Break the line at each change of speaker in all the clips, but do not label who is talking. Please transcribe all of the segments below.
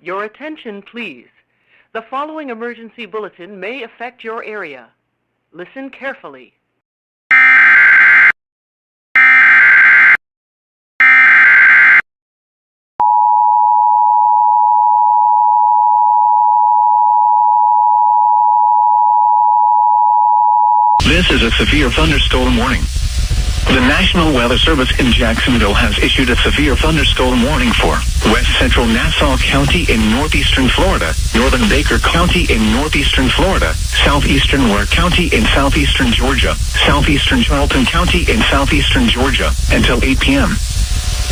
Your attention, please. The following emergency bulletin may affect your area. Listen carefully.
This is a severe thunderstorm warning. The National Weather Service in Jacksonville has issued a severe thunderstorm warning for west central Nassau County in northeastern Florida, northern Baker County in northeastern Florida, southeastern Ware County in southeastern Georgia, southeastern Charlton County in southeastern Georgia, until 8 p.m.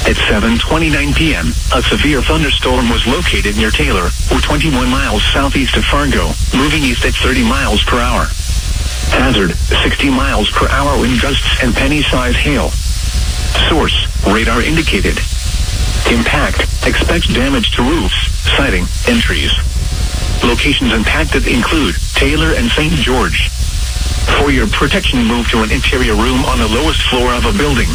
At 7:29 p.m., a severe thunderstorm was located near Taylor, or 21 miles southeast of Fargo, moving east at 30 miles per hour. Hazard, 60 miles per hour wind gusts and penny-size hail. Source, radar indicated. Impact, expect damage to roofs, siding, and trees. Locations impacted include Taylor and St. George. For your protection, move to an interior room on the lowest floor of a building.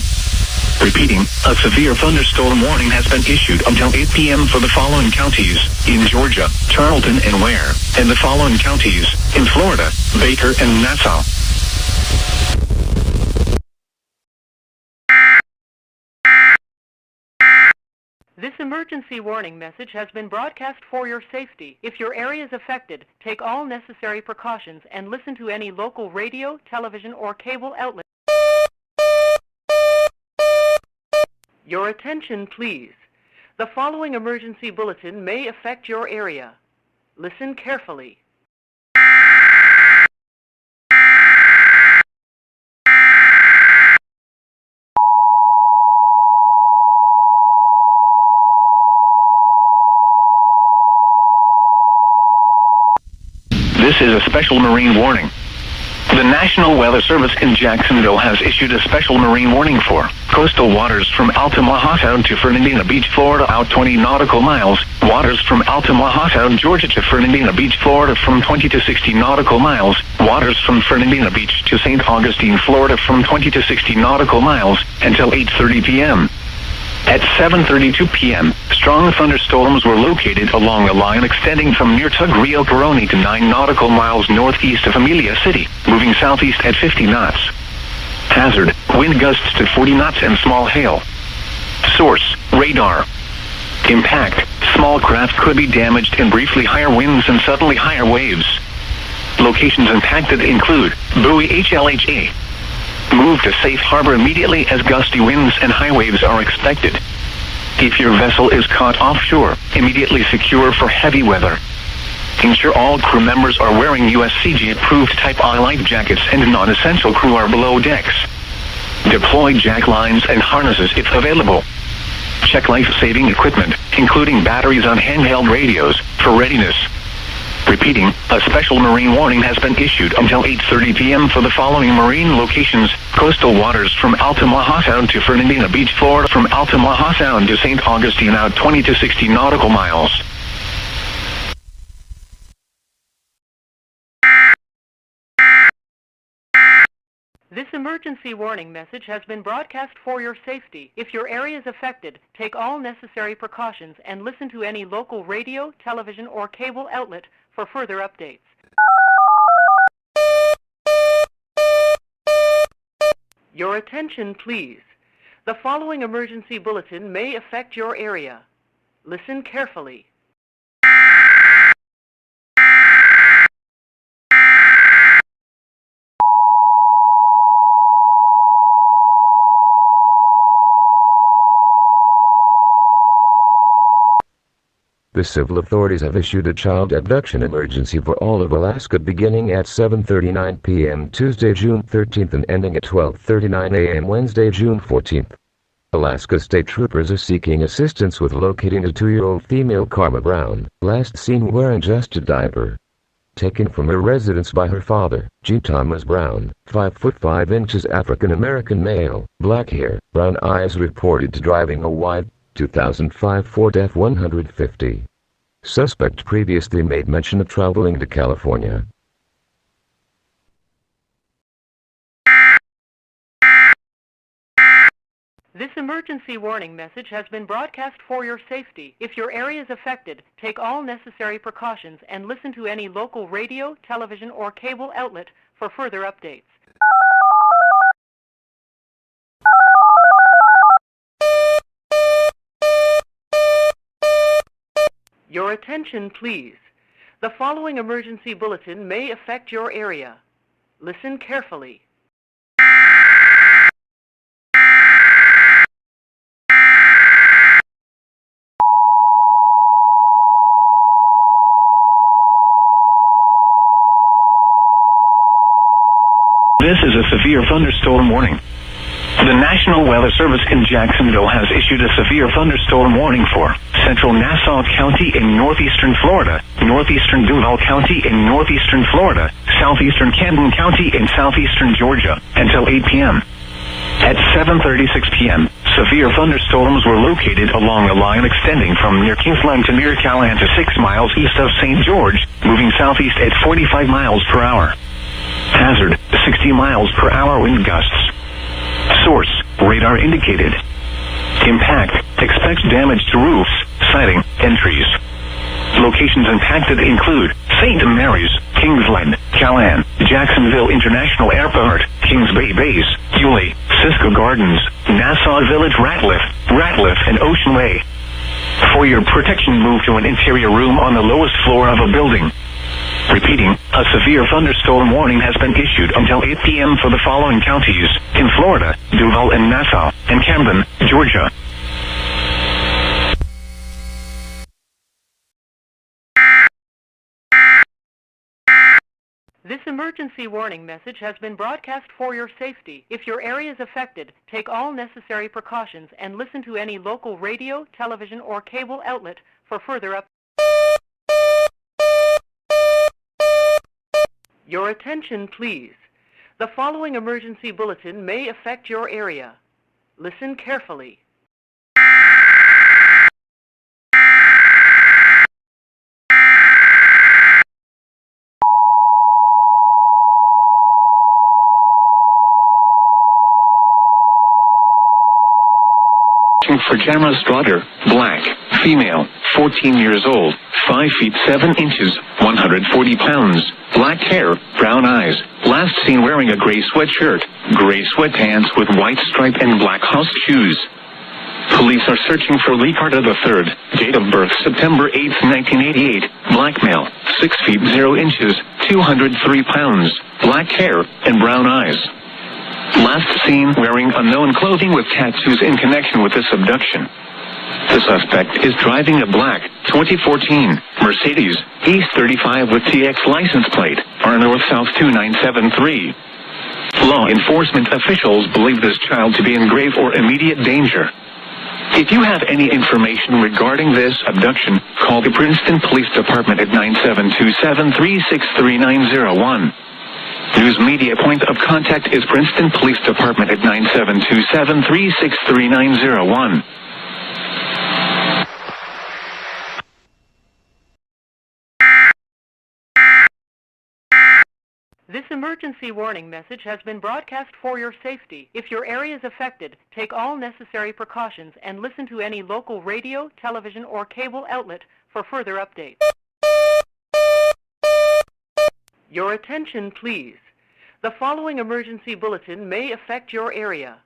Repeating, a severe thunderstorm warning has been issued until 8 p.m. for the following counties, in Georgia, Charlton and Ware, and the following counties, in Florida, Baker and Nassau.
This emergency warning message has been broadcast for your safety. If your area is affected, take all necessary precautions and listen to any local radio, television, or cable outlet. Your attention, please. The following emergency bulletin may affect your area. Listen carefully.
This is a special marine warning. The National Weather Service in Jacksonville has issued a special marine warning for coastal waters from Altamaha to Fernandina Beach, Florida out 20 nautical miles, waters from Altamaha, Georgia to Fernandina Beach, Florida from 20 to 60 nautical miles, waters from Fernandina Beach to St. Augustine, Florida from 20 to 60 nautical miles, until 8:30 p.m. At 7:32 p.m., strong thunderstorms were located along a line extending from near Tug Rio Caroni to 9 nautical miles northeast of Amelia City, moving southeast at 50 knots. Hazard, wind gusts to 40 knots and small hail. Source, radar. Impact, small craft could be damaged in briefly higher winds and suddenly higher waves. Locations impacted include Bowie HLHA. Move to safe harbor immediately as gusty winds and high waves are expected. If your vessel is caught offshore, immediately secure for heavy weather. Ensure all crew members are wearing USCG-approved Type I life jackets and non-essential crew are below decks. Deploy jack lines and harnesses if available. Check life-saving equipment, including batteries on handheld radios, for readiness. Repeating, a special marine warning has been issued until 8:30 p.m. for the following marine locations: coastal waters from Altamaha Sound to Fernandina Beach, Florida, from Altamaha Sound to St. Augustine out 20 to 60 nautical miles.
This emergency warning message has been broadcast for your safety. If your area is affected, take all necessary precautions and listen to any local radio, television, or cable outlet for further updates. Your attention, please. The following emergency bulletin may affect your area. Listen carefully.
The civil authorities have issued a child abduction emergency for all of Alaska beginning at 7:39 p.m. Tuesday, June 13th and ending at 12:39 a.m. Wednesday, June 14th. Alaska state troopers are seeking assistance with locating a 2-year-old female Karma Brown, last seen wearing just a diaper. Taken from her residence by her father, G. Thomas Brown, 5 foot 5 inches, African-American male, black hair, brown eyes, reported to driving a white 2005 Ford F-150. Suspect previously made mention of traveling to California.
This emergency warning message has been broadcast for your safety. If your area is affected, take all necessary precautions and listen to any local radio, television, or cable outlet for further updates. Your attention, please. The following emergency bulletin may affect your area. Listen carefully.
This is a severe thunderstorm warning. The National Weather Service in Jacksonville has issued a severe thunderstorm warning for central Nassau County in northeastern Florida, northeastern Duval County in northeastern Florida, southeastern Camden County in southeastern Georgia until 8 p.m. At 7:36 p.m., severe thunderstorms were located along a line extending from near Kingsland to near Callahan to 6 miles east of St. George, moving southeast at 45 miles per hour. Hazard, 60 miles per hour wind gusts. Source, radar indicated. Impact, expect damage to roofs, siding, and trees. Locations impacted include St. Mary's, Kingsland, Callahan, Jacksonville International Airport, Kings Bay Base, Yulee, Cisco Gardens, Nassau Village, Ratliff, and Ocean Way. For your protection, move to an interior room on the lowest floor of a building. Repeating, a severe thunderstorm warning has been issued until 8 p.m. for the following counties in Florida, Duval and Nassau, and Camden, Georgia.
This emergency warning message has been broadcast for your safety. If your area is affected, take all necessary precautions and listen to any local radio, television, or cable outlet for further updates. Your attention, please. The following emergency bulletin may affect your area. Listen carefully.
For Jamra Strutter, black, female, 14 years old, 5 feet 7 inches, 140 pounds, black hair, brown eyes, last seen wearing a gray sweatshirt, gray sweatpants with white stripe and black house shoes. Police are searching for Lee Carter III, date of birth September 8, 1988, black male, 6 feet 0 inches, 203 pounds, black hair, and brown eyes. Last seen wearing unknown clothing with tattoos in connection with this abduction. The suspect is driving a black 2014 Mercedes E35 with TX license plate, R North South 2973. Law enforcement officials believe this child to be in grave or immediate danger. If you have any information regarding this abduction, call the Princeton Police Department at 972-736-3901. News media point of contact is Princeton Police Department at 972-736-3901.
This emergency warning message has been broadcast for your safety. If your area is affected, take all necessary precautions and listen to any local radio, television, or cable outlet for further updates. Your attention, please. The following emergency bulletin may affect your area.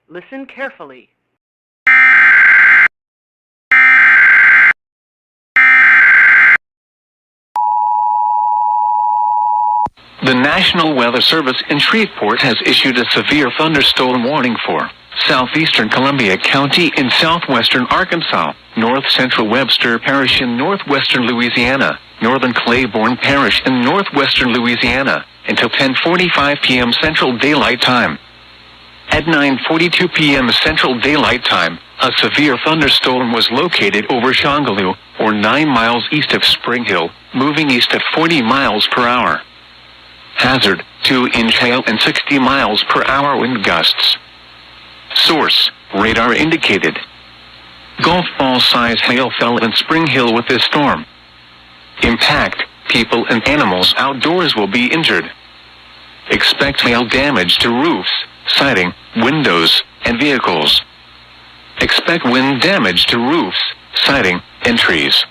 Listen carefully.
The National Weather Service in Shreveport has issued a severe thunderstorm warning for southeastern Columbia County in southwestern Arkansas, north central Webster Parish in northwestern Louisiana, northern Claiborne Parish in northwestern Louisiana, until 10:45 p.m. Central Daylight Time. At 9:42 p.m. Central Daylight Time, a severe thunderstorm was located over Shongaloo, or 9 miles east of Spring Hill, moving east at 40 miles per hour. Hazard, 2-inch hail and 60 miles per hour wind gusts. Source, radar indicated. Golf ball size hail fell in Spring Hill with this storm. Impact, people and animals outdoors will be injured. Expect hail damage to roofs, siding, windows, and vehicles. Expect wind damage to roofs, siding, and trees.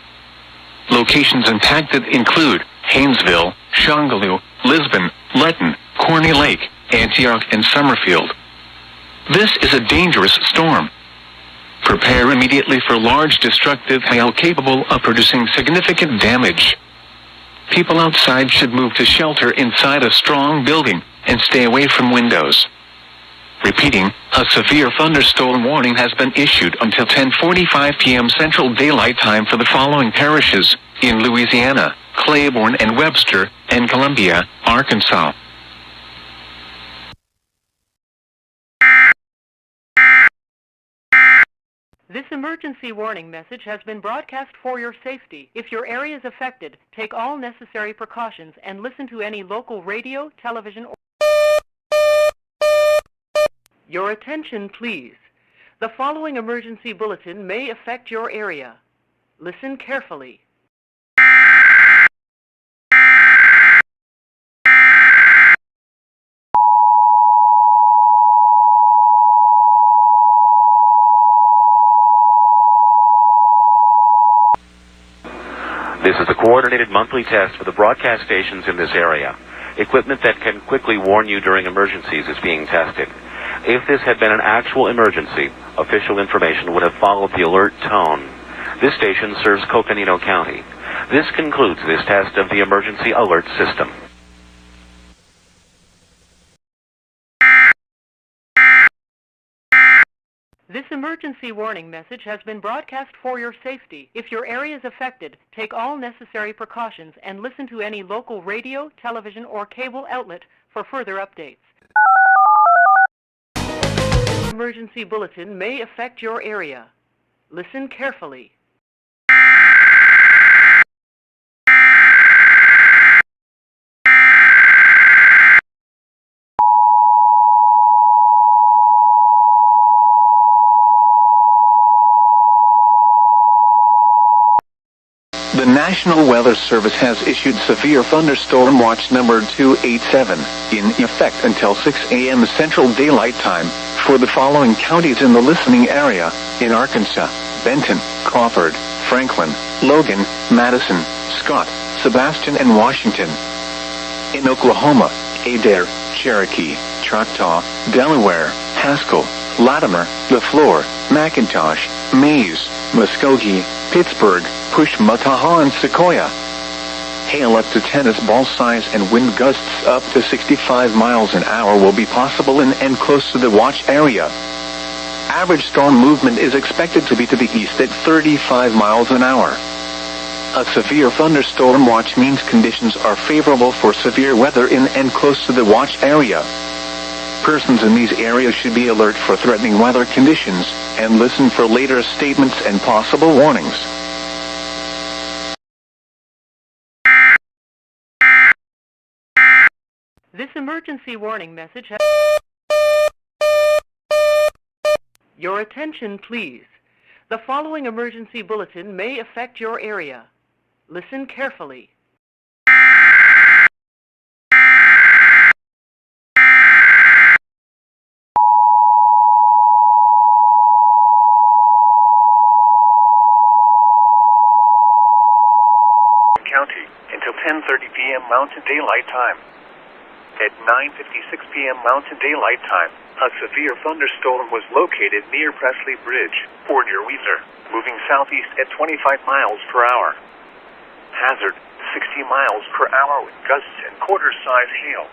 Locations impacted include Haynesville, Shongaloo, Lisbon, Lytton, Corny Lake, Antioch, and Summerfield. This is a dangerous storm. Prepare immediately for large destructive hail capable of producing significant damage. People outside should move to shelter inside a strong building and stay away from windows. Repeating, a severe thunderstorm warning has been issued until 10:45 p.m. Central Daylight Time for the following parishes in Louisiana: Claiborne and Webster, and Columbia, Arkansas.
This emergency warning message has been broadcast for your safety. If your area is affected, take all necessary precautions and listen to any local radio, television, or... Your attention, please. The following emergency bulletin may affect your area. Listen carefully.
This is a coordinated monthly test for the broadcast stations in this area. Equipment that can quickly warn you during emergencies is being tested. If this had been an actual emergency, official information would have followed the alert tone. This station serves Coconino County. This concludes this test of the emergency alert system.
This emergency warning message has been broadcast for your safety. If your area is affected, take all necessary precautions and listen to any local radio, television, or cable outlet for further updates. Emergency bulletin may affect your area. Listen carefully.
The National Weather Service has issued Severe Thunderstorm Watch number 287 in effect until 6 a.m. Central Daylight Time for the following counties in the listening area: in Arkansas, Benton, Crawford, Franklin, Logan, Madison, Scott, Sebastian, and Washington. In Oklahoma, Adair, Cherokee, Choctaw, Delaware, Haskell, Latimer, LaFleur, McIntosh, Mays, Muskogee, Pittsburgh, Pushmataha, and Sequoia. Hail up to tennis ball size and wind gusts up to 65 miles an hour will be possible in and close to the watch area. Average storm movement is expected to be to the east at 35 miles an hour. A severe thunderstorm watch means conditions are favorable for severe weather in and close to the watch area. Persons in these areas should be alert for threatening weather conditions and listen for later statements and possible warnings.
This emergency warning message has... Your attention, please. The following emergency bulletin may affect your area. Listen carefully.
County until 10:30 p.m. Mountain Daylight Time. At 9:56 p.m. Mountain Daylight Time, a severe thunderstorm was located near Presley Bridge, or near Weiser, moving southeast at 25 miles per hour. Hazard, 60 miles per hour with gusts and quarter-size hail.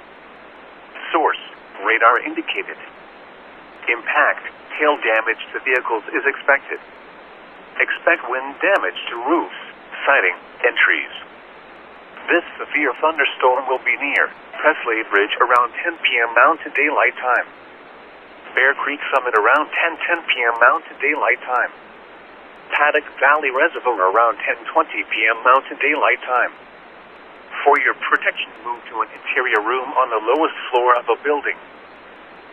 Source, radar indicated. Impact, hail damage to vehicles is expected. Expect wind damage to roofs, siding, and trees. This severe thunderstorm will be near Presley Bridge around 10 p.m. Mountain Daylight Time. Bear Creek Summit around 10:10 p.m. Mountain Daylight Time. Paddock Valley Reservoir around 10:20 p.m. Mountain Daylight Time. For your protection, move to an interior room on the lowest floor of a building.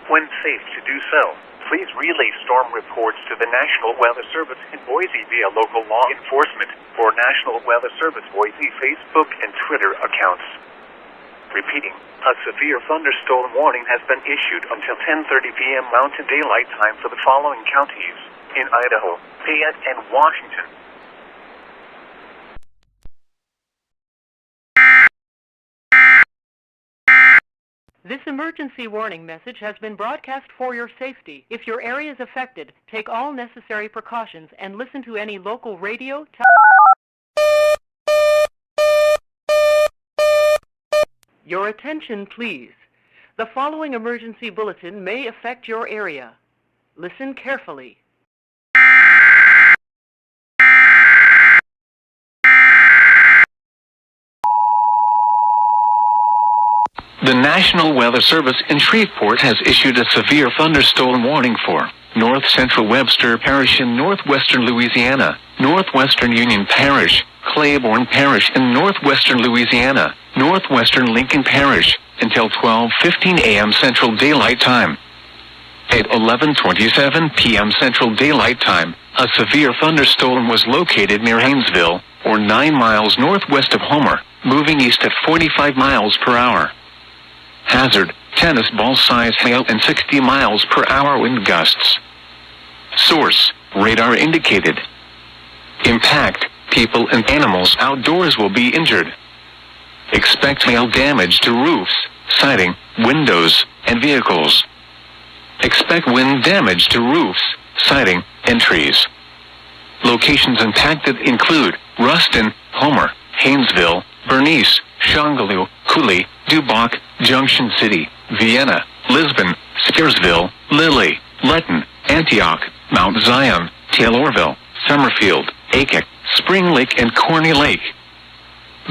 When safe to do so, please relay storm reports to the National Weather Service in Boise via local law enforcement or National Weather Service Boise Facebook and Twitter accounts. Repeating, a severe thunderstorm warning has been issued until 10:30 p.m. Mountain Daylight Time for the following counties: in Idaho, Fayette, and Washington.
This emergency warning message has been broadcast for your safety. If your area is affected, take all necessary precautions and listen to any local radio, Your attention, please. The following emergency bulletin may affect your area. Listen carefully.
The National Weather Service in Shreveport has issued a severe thunderstorm warning for North Central Webster Parish in northwestern Louisiana, northwestern Union Parish, Claiborne Parish in northwestern Louisiana, northwestern Lincoln Parish, until 12:15 a.m. Central Daylight Time. At 11:27 p.m. Central Daylight Time, a severe thunderstorm was located near Haynesville, or 9 miles northwest of Homer, moving east at 45 miles per hour. Hazard, tennis ball size hail and 60 miles per hour wind gusts. Source, radar indicated. Impact, people and animals outdoors will be injured. Expect hail damage to roofs, siding, windows, and vehicles. Expect wind damage to roofs, siding, and trees. Locations impacted include Ruston, Homer, Haynesville, Bernice, Shongaloo, Cooley, Duboc, Junction City, Vienna, Lisbon, Scaresville, Lilly, Letton, Antioch, Mount Zion, Taylorville, Summerfield, Aiken, Spring Lake, and Corny Lake.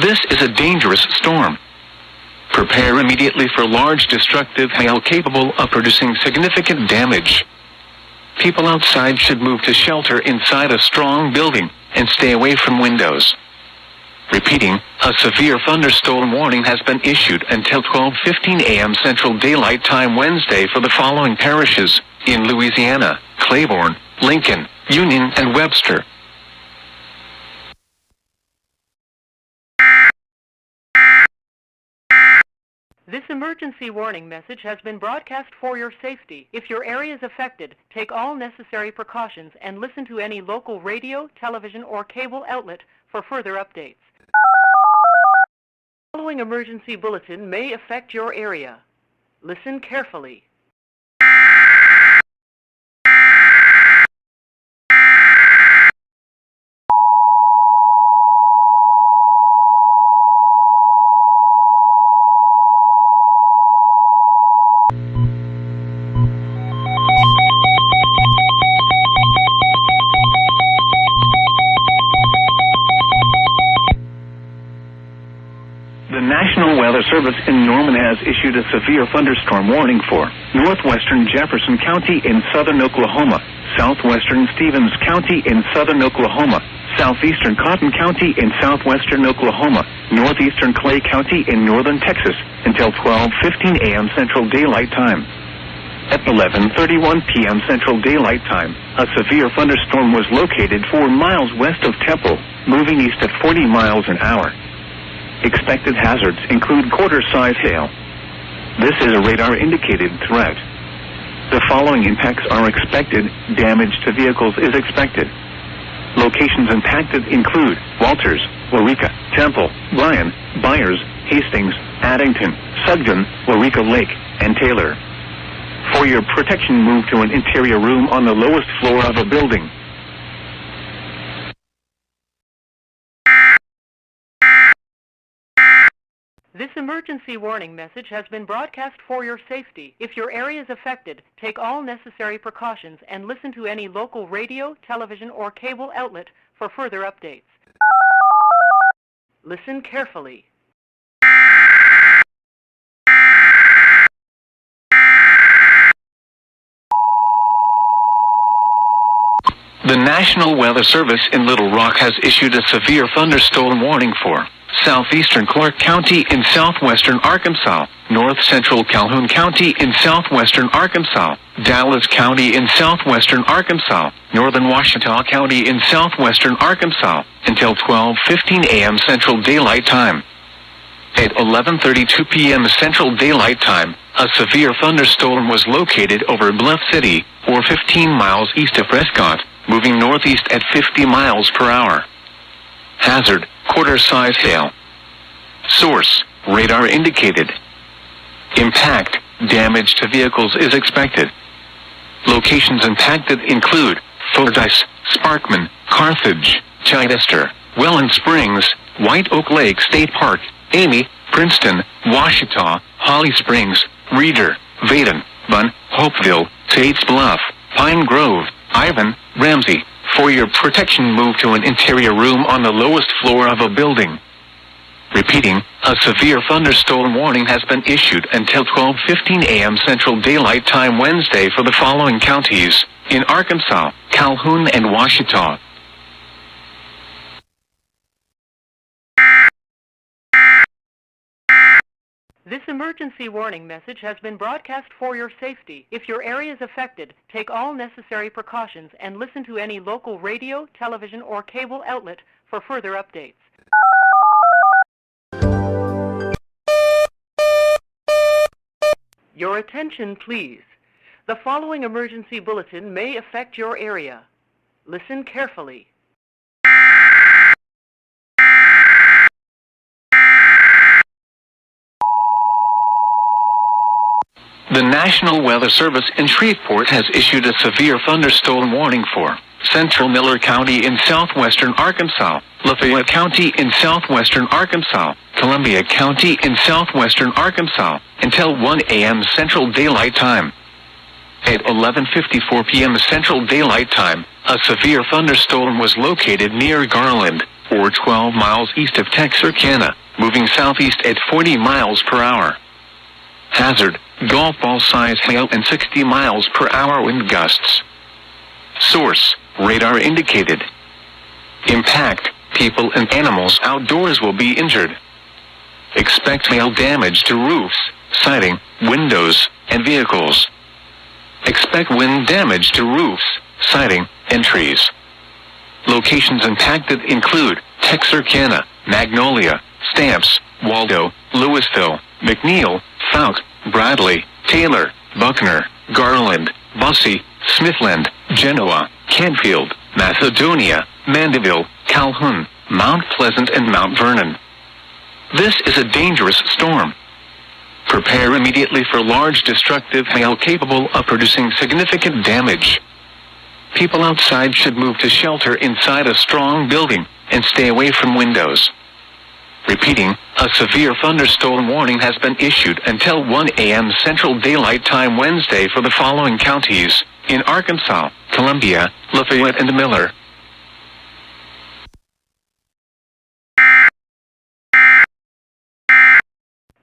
This is a dangerous storm. Prepare immediately for large destructive hail capable of producing significant damage. People outside should move to shelter inside a strong building and stay away from windows. Repeating, a severe thunderstorm warning has been issued until 12:15 a.m. Central Daylight Time Wednesday for the following parishes in Louisiana: Claiborne, Lincoln, Union, and Webster.
This emergency warning message has been broadcast for your safety. If your area is affected, take all necessary precautions and listen to any local radio, television, or cable outlet for further updates. The following emergency bulletin may affect your area. Listen carefully.
The National Weather Service in Norman has issued a severe thunderstorm warning for northwestern Jefferson County in southern Oklahoma, southwestern Stevens County in southern Oklahoma, southeastern Cotton County in southwestern Oklahoma, northeastern Clay County in northern Texas until 12:15 a.m. Central Daylight Time. At 11:31 p.m. Central Daylight Time, a severe thunderstorm was located 4 miles west of Temple, moving east at 40 miles an hour. Expected hazards include quarter-size hail. This is a radar-indicated threat. The following impacts are expected. Damage to vehicles is expected. Locations impacted include Walters, Waurika, Temple, Bryan, Byers, Hastings, Addington, Sugden, Waurika Lake, and Taylor. For your protection, move to an interior room on the lowest floor of a building.
This emergency warning message has been broadcast for your safety. If your area is affected, take all necessary precautions and listen to any local radio, television, or cable outlet for further updates. Listen carefully.
The National Weather Service in Little Rock has issued a severe thunderstorm warning for southeastern Clark County in southwestern Arkansas, north central Calhoun County in southwestern Arkansas, Dallas County in southwestern Arkansas, northern Ouachita County in southwestern Arkansas, until 12:15 a.m. Central Daylight Time. At 11:32 p.m. Central Daylight Time, a severe thunderstorm was located over Bluff City, or 15 miles east of Prescott, moving northeast at 50 miles per hour. Hazard, quarter-size hail. Source, radar indicated. Impact, damage to vehicles is expected. Locations impacted include Fordyce, Sparkman, Carthage, Chichester, Welland Springs, White Oak Lake State Park, Amy, Princeton, Washita, Holly Springs, Reeder, Vaden, Bunn, Hopeville, Tates Bluff, Pine Grove, Ivan, Ramsey. For your protection, move to an interior room on the lowest floor of a building. Repeating, a severe thunderstorm warning has been issued until 12:15 a.m. Central Daylight Time Wednesday for the following counties in Arkansas, Calhoun, and Washita.
This emergency warning message has been broadcast for your safety. If your area is affected, take all necessary precautions and listen to any local radio, television, or cable outlet for further updates. Your attention, please. The following emergency bulletin may affect your area. Listen carefully.
The National Weather Service in Shreveport has issued a severe thunderstorm warning for Central Miller County in southwestern Arkansas, Lafayette County in southwestern Arkansas, Columbia County in southwestern Arkansas, until 1 a.m. Central Daylight Time. At 11:54 p.m. Central Daylight Time, a severe thunderstorm was located near Garland, or 12 miles east of Texarkana, moving southeast at 40 miles per hour. Hazard, golf ball size hail and 60 miles per hour wind gusts. Source, radar indicated. Impact, people and animals outdoors will be injured. Expect hail damage to roofs, siding, windows, and vehicles. Expect wind damage to roofs, siding, and trees. Locations impacted include Texarkana, Magnolia, Stamps, Waldo, Louisville, McNeil, Fouke, Bradley, Taylor, Buckner, Garland, Bussey, Smithland, Genoa, Canfield, Macedonia, Mandeville, Calhoun, Mount Pleasant, and Mount Vernon. This is a dangerous storm. Prepare immediately for large destructive hail capable of producing significant damage. People outside should move to shelter inside a strong building and stay away from windows. Repeating, a severe thunderstorm warning has been issued until 1 a.m. Central Daylight Time Wednesday for the following counties in Arkansas, Columbia, Lafayette, and Miller.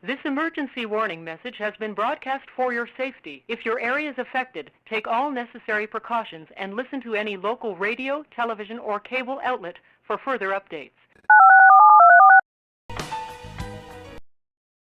This emergency warning message has been broadcast for your safety. If your area is affected, take all necessary precautions and listen to any local radio, television, or cable outlet for further updates.